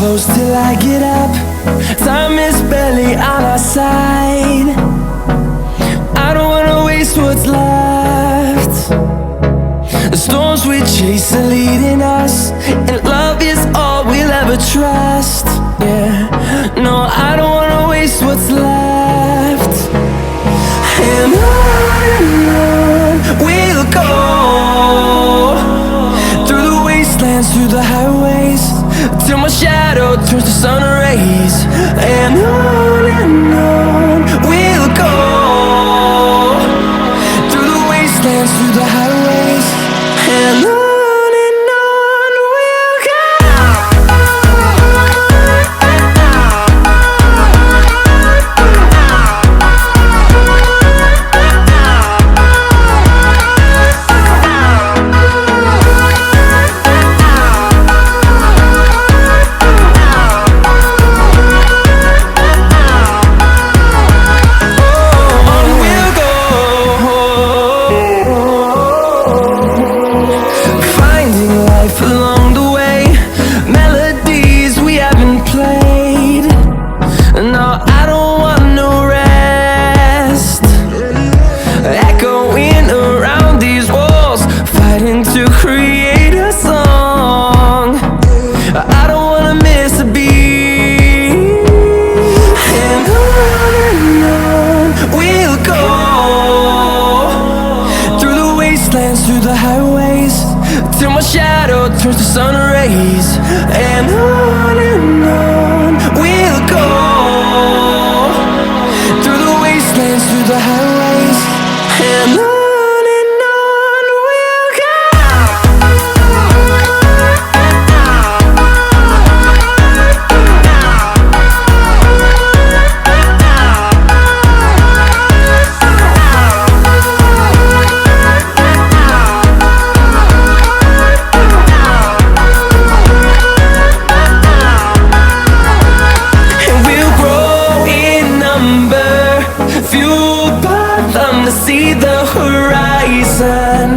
close till I get up. Time is barely on our side. I don't wanna waste what's left. The storms we chase are leading us, and love is all we'll ever trust. Yeah, no, I don't wanna waste what's left. And on we'll go, through the wastelands, through the highways, till my shadow turns to sun rays. And on we'll go, through the wastelands, through the highways, and on. To create a song, I don't wanna miss a beat. And on we'll go, through the wastelands, through the highways, till my shadow turns to sun rays. And on we'll go, through the wastelands, through the highways, and on. See the horizon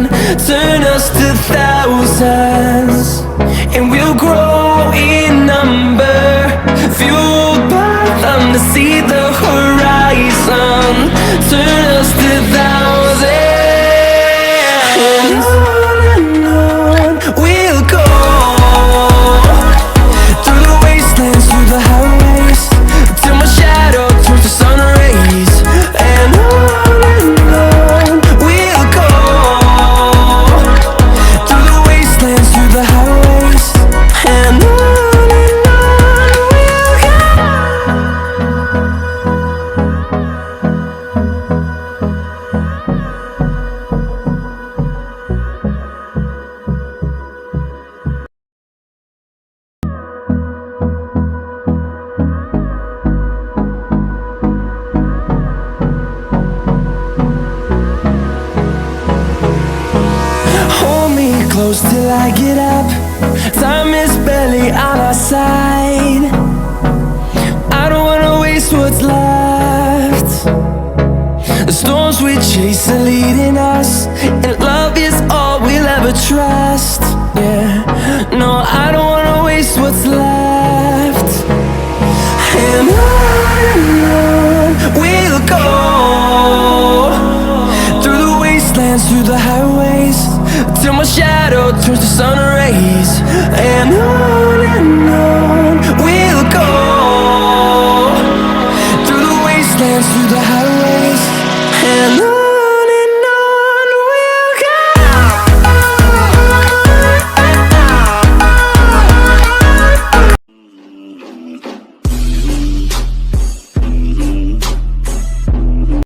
turn us to thousands, and we'll grow in number, fueled by them. To see the horizon turn us to thousands, and on we'll go, through the wastelands, through the highways, till my shadow turns to sun rays. And on close till I get up. Time is barely on our side. I don't wanna waste what's left. The storms we chase are leading us, and love is all we'll ever trust. Yeah, no, I don't wanna waste what's left. And on we'll go, through the wastelands, through the highways, till my shadow turns to sun rays. And on we'll go, through the wastelands, through the highways.